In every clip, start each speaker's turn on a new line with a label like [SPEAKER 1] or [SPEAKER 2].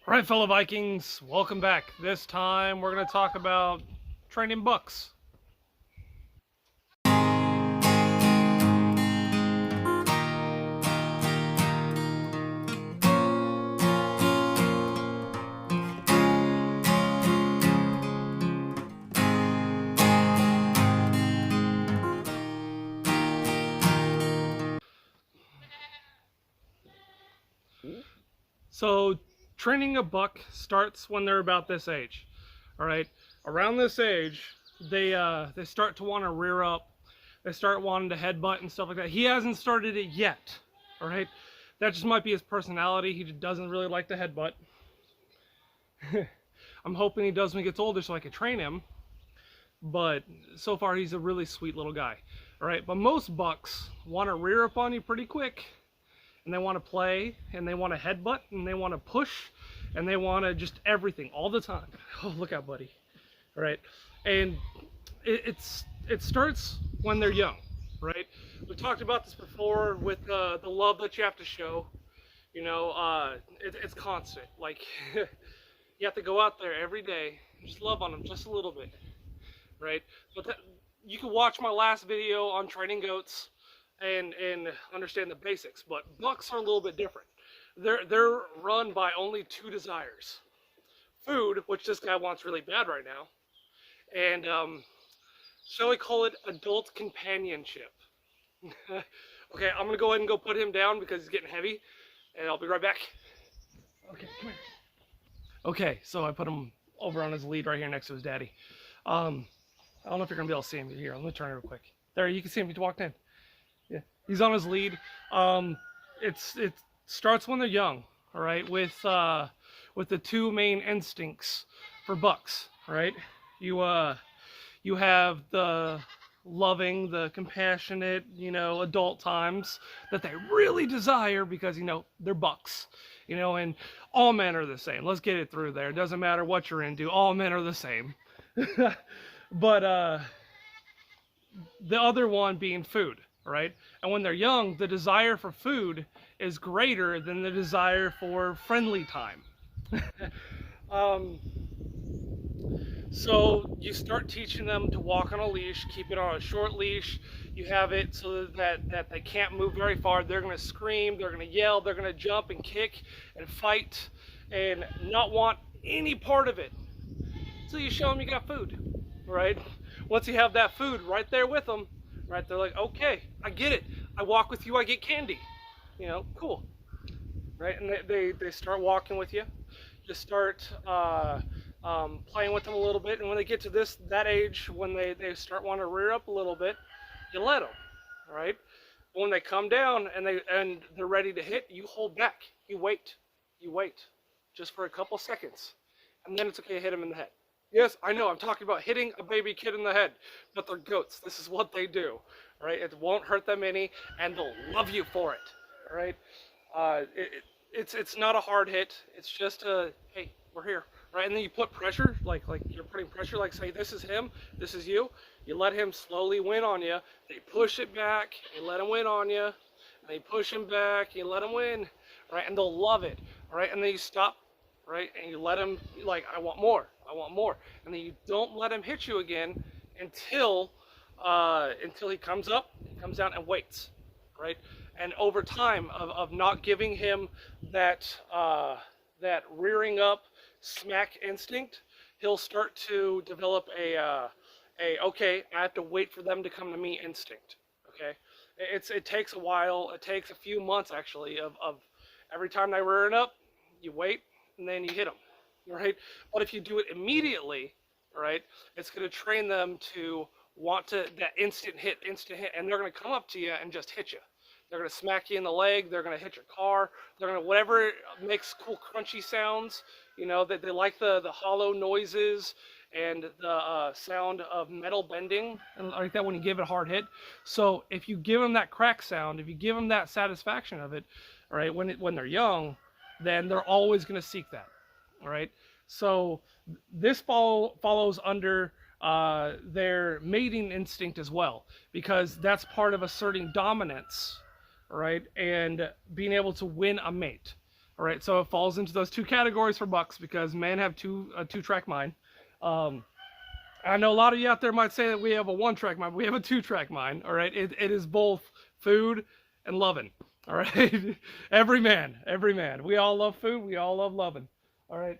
[SPEAKER 1] All right, fellow Vikings, welcome back. This time we're going to talk about training bucks. So, training a buck starts when they're about this age. All right, around this age, they start to want to rear up. They start wanting to headbutt and stuff like that. He hasn't started it yet. All right, that just might be his personality. He just doesn't really like to headbutt. I'm hoping he does when he gets older so I can train him. But so far, he's a really sweet little guy. All right, but most bucks want to rear up on you pretty quick. And they want to play, and they want to headbutt, and they want to push, and they want to just everything all the time. Oh, look out, buddy. All right, and it starts when they're young, right? We talked about this before with the love that you have to show. You know, it's constant. Like, you have to go out there every day and just love on them just a little bit, right? But you can watch my last video on training goats and understand the basics, but bucks are a little bit different. They're run by only two desires: food, which this guy wants really bad right now, and shall we call it adult companionship. Okay, I'm gonna go ahead and go put him down because he's getting heavy, and I'll be right back. Okay, come here. Okay, so I put him over on his lead right here next to his daddy. I don't know if you're gonna be able to see him here. Let me turn it real quick. There, you can see him. He walked in. Yeah, he's on his lead. It starts when they're young, all right, with the two main instincts for bucks, right? You have the loving, the compassionate, adult times that they really desire because, they're bucks, and all men are the same. Let's get it through there. It doesn't matter what you're into. All men are the same. But the other one being food. Right? And when they're young, the desire for food is greater than the desire for friendly time. So you start teaching them to walk on a leash, keep it on a short leash. You have it so that they can't move very far. They're going to scream, they're going to yell, they're going to jump and kick and fight and not want any part of it. So you show them you got food, right? Once you have that food right there with them, right, they're like, okay, I get it. I walk with you, I get candy. Cool. Right, and they start walking with you. Just start playing with them a little bit. And when they get to that age, when they start wanting to rear up a little bit, you let them, right? When they come down and they're ready to hit, you hold back. You wait, just for a couple seconds. And then it's okay to hit them in the head. Yes, I know, I'm talking about hitting a baby kid in the head, but they're goats. This is what they do, right? It won't hurt them any, and they'll love you for it, all right? It's not a hard hit. It's just a, hey, we're here, right? And then you put pressure, like you're putting pressure, like say, this is him, this is you. You let him slowly win on you. They push it back, you let him win on you, and they push him back, you let him win, right? And they'll love it, all right? And then you stop, right? And you let him, like, I want more. And then you don't let him hit you again until he comes up, he comes down and waits, right? And over time of not giving him that rearing up smack instinct, he'll start to develop a okay, I have to wait for them to come to me instinct. Okay, it takes a while. It takes a few months actually of every time they rear it up, you wait and then you hit them. Right? But if you do it immediately, right, it's going to train them to want that instant hit, and they're going to come up to you and just hit you. They're going to smack you in the leg. They're going to hit your car. They're going to whatever makes cool crunchy sounds. That they like the hollow noises and the sound of metal bending, and like that when you give it a hard hit. So if you give them that crack sound, if you give them that satisfaction of it, all right, when they're young, then they're always going to seek that. All right, so this follows under their mating instinct as well, because that's part of asserting dominance, right, and being able to win a mate. All right, so it falls into those two categories for bucks because men have a two-track mind. Um, I know a lot of you out there might say that we have a one-track mind. We have a two-track mind. All right, it is both food and loving. All right, every man, every man. We all love food. We all love loving. All right.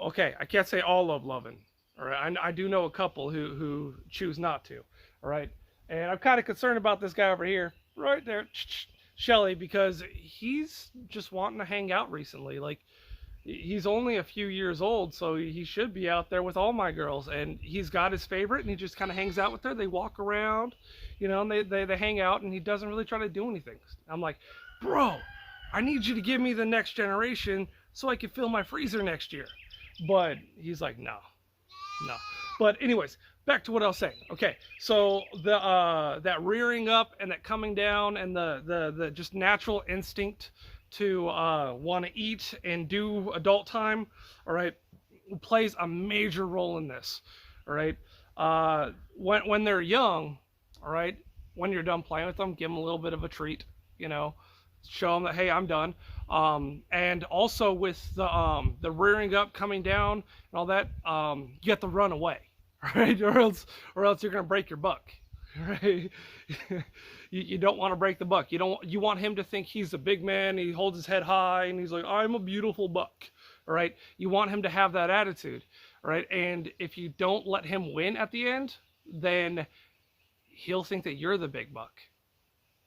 [SPEAKER 1] Okay, I can't say all love loving. All right, I do know a couple who choose not to. All right, and I'm kind of concerned about this guy over here, right there, Shelly, because he's just wanting to hang out recently. Like, he's only a few years old, so he should be out there with all my girls. And he's got his favorite, and he just kind of hangs out with her. They walk around, and they hang out, and he doesn't really try to do anything. I'm like, bro, I need you to give me the next generation so I can fill my freezer next year. But he's like, no, no. But anyways, back to what I was saying. Okay, so the that rearing up and that coming down and the just natural instinct to want to eat and do adult time, all right, plays a major role in this. All right, when they're young, all right, when you're done playing with them, give them a little bit of a treat, show them that, hey, I'm done. And also with the rearing up, coming down, and all that, you have to run away, right? Or else you're gonna break your buck, right? You don't want to break the buck. You want him to think he's a big man. He holds his head high and he's like, I'm a beautiful buck, all right? You want him to have that attitude, all right? And if you don't let him win at the end, then he'll think that you're the big buck,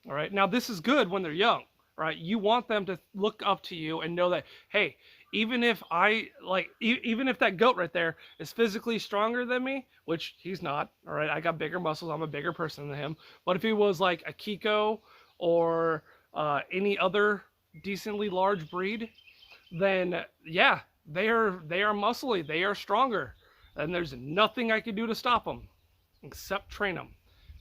[SPEAKER 1] all right? Now this is good when they're young, right? You want them to look up to you and know that, hey, even if even if that goat right there is physically stronger than me, which he's not, all right, I got bigger muscles, I'm a bigger person than him, but if he was like a Kiko or any other decently large breed, then yeah, they are muscly, they are stronger, and there's nothing I can do to stop them except train them,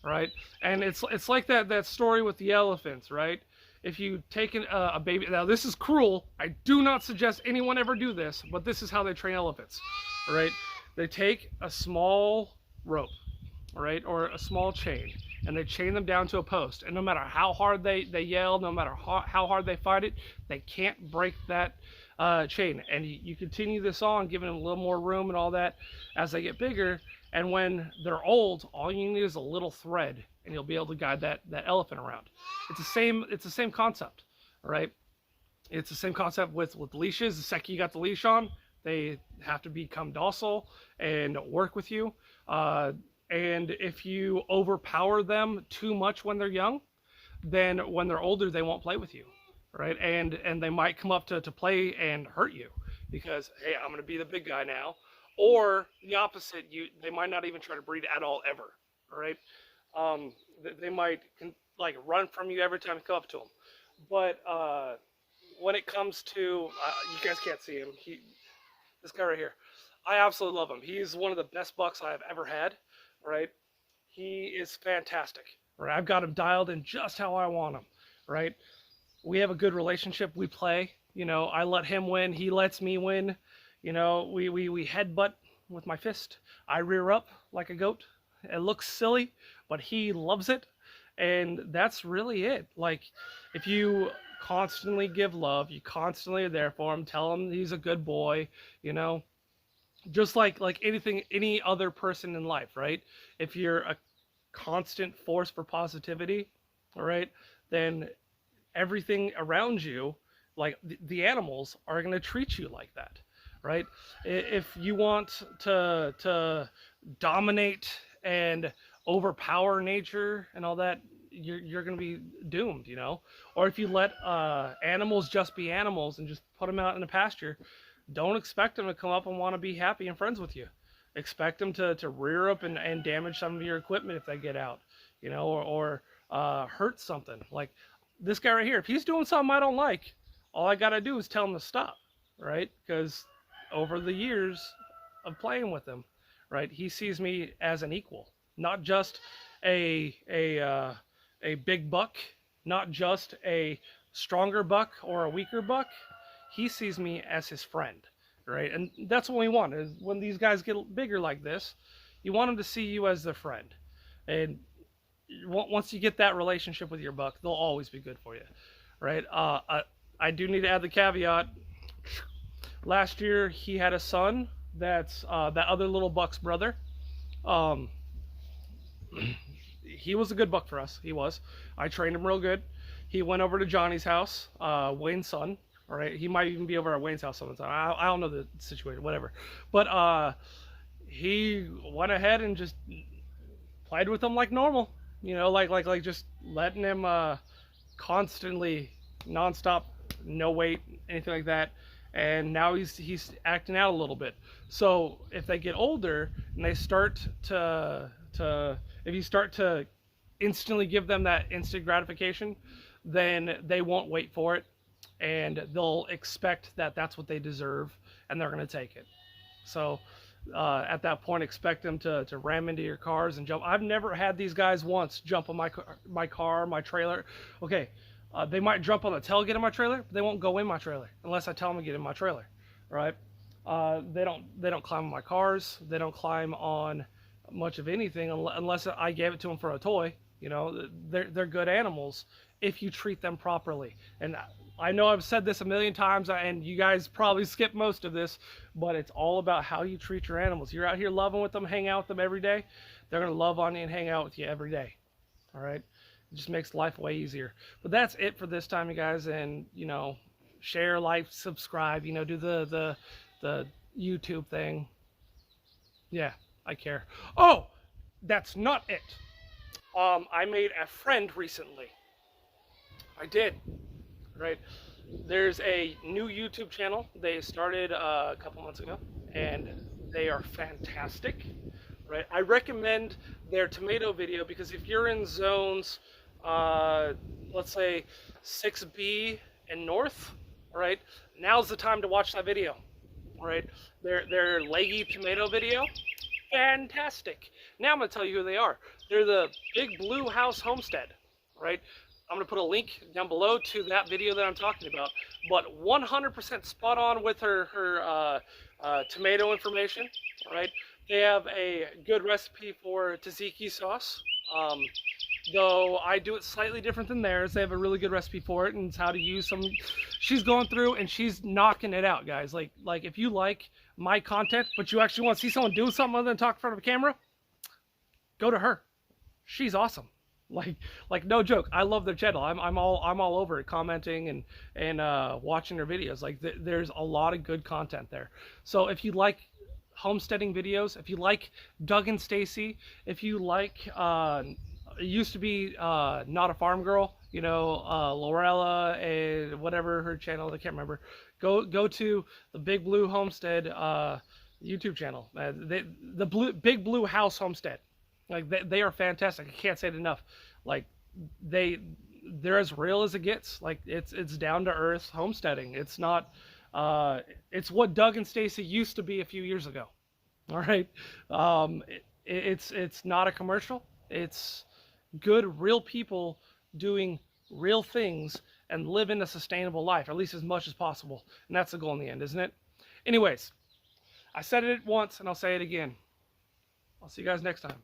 [SPEAKER 1] right? And it's like that story with the elephants, right? If you take a baby, now this is cruel, I do not suggest anyone ever do this, but this is how they train elephants, all right? They take a small rope, all right, or a small chain, and they chain them down to a post, and no matter how hard they yell, no matter how hard they fight it, they can't break that chain. And you continue this on, giving them a little more room and all that as they get bigger, and when they're old, all you need is a little thread, and you'll be able to guide that elephant around. It's the same concept, all right? It's the same concept with leashes. The second you got the leash on, they have to become docile and work with you. And if you overpower them too much when they're young, then when they're older, they won't play with you, right? And they might come up to play and hurt you because, hey, I'm going to be the big guy now. Or the opposite, they might not even try to breed at all ever, all right? They might like run from you every time you come up to them. But when it comes to, you guys can't see him. This guy right here, I absolutely love him. He's one of the best bucks I've ever had, right? He is fantastic, right? I've got him dialed in just how I want him, right? We have a good relationship. We play, I let him win. He lets me win. We headbutt with my fist. I rear up like a goat. It looks silly, but he loves it. And that's really it. Like, if you constantly give love, you constantly are there for him, tell him he's a good boy, just like any other person in life, right? If you're a constant force for positivity, all right, then everything around you, like the animals, are going to treat you like that, right? If you want to dominate and overpower nature and all that, you're going to be doomed, Or if you let animals just be animals and just put them out in the pasture, don't expect them to come up and want to be happy and friends with you. Expect them to rear up and damage some of your equipment if they get out, or hurt something. Like this guy right here, if he's doing something I don't like, all I got to do is tell him to stop, right? Because over the years of playing with him, right, he sees me as an equal, not just a big buck, not just a stronger buck or a weaker buck. He sees me as his friend, right? And that's what we want, is when these guys get bigger like this, you want them to see you as their friend. And once you get that relationship with your buck, they'll always be good for you, right? A I do need to add the caveat. Last year he had a son that's that other little buck's brother. Um, he was a good buck for us. He was. I trained him real good. He went over to Johnny's house, Wayne's son. All right, he might even be over at Wayne's house sometime. I don't know the situation, whatever. But he went ahead and just played with him like normal. You know, like just letting him constantly, nonstop, no weight, anything like that. And now he's acting out a little bit. So if they get older and they start to if you start to instantly give them that instant gratification, then they won't wait for it, and they'll expect that that's what they deserve, and they're going to take it. So at that point, expect them to ram into your cars and jump. I've never had these guys once jump on my car, my trailer. Okay, they might jump on the tailgate of my trailer, but they won't go in my trailer unless I tell them to get in my trailer, right? They don't climb on my cars. They don't climb on much of anything unless I gave it to them for a toy. You know, they're good animals if you treat them properly. And I know I've said this a million times, and you guys probably skip most of this, but it's all about how you treat your animals. You're out here loving with them, hang out with them every day, they're going to love on you and hang out with you every day. All right? It just makes life way easier. But that's it for this time, you guys. And, you know, share, like, subscribe, you know, do the YouTube thing. Yeah, I care. Oh, that's not it. I made a friend recently. I did. Right. There's a new YouTube channel. They started a couple months ago, and they are fantastic. Right. I recommend their tomato video because if you're in zones, let's say 6B and north, right, now's the time to watch that video. Right. Their leggy tomato video, fantastic. Now I'm gonna tell you who they are. They're the Big Blue House Homestead. Right. I'm going to put a link down below to that video that I'm talking about, but 100% spot on with her tomato information, all right? They have a good recipe for tzatziki sauce, though I do it slightly different than theirs. They have a really good recipe for it, and it's how to use some. She's going through and she's knocking it out, guys. Like if you like my content, but you actually want to see someone do something other than talk in front of a camera, go to her. She's awesome. Like no joke, I love their channel. I'm all over it, commenting and watching their videos. Like there's a lot of good content there. So if you like homesteading videos, if you like Doug and Stacy, if you like it used to be Not a Farm Girl, you know, Lorella and whatever her channel, I can't remember. Go to the Big Blue Homestead YouTube channel. Big Blue House Homestead. Like they are fantastic. I can't say it enough. Like they're as real as it gets. Like it's down to earth homesteading. It's not. It's what Doug and Stacy used to be a few years ago. All right. It's not a commercial. It's good, real people doing real things and living a sustainable life, at least as much as possible. And that's the goal in the end, isn't it? Anyways, I said it once and I'll say it again. I'll see you guys next time.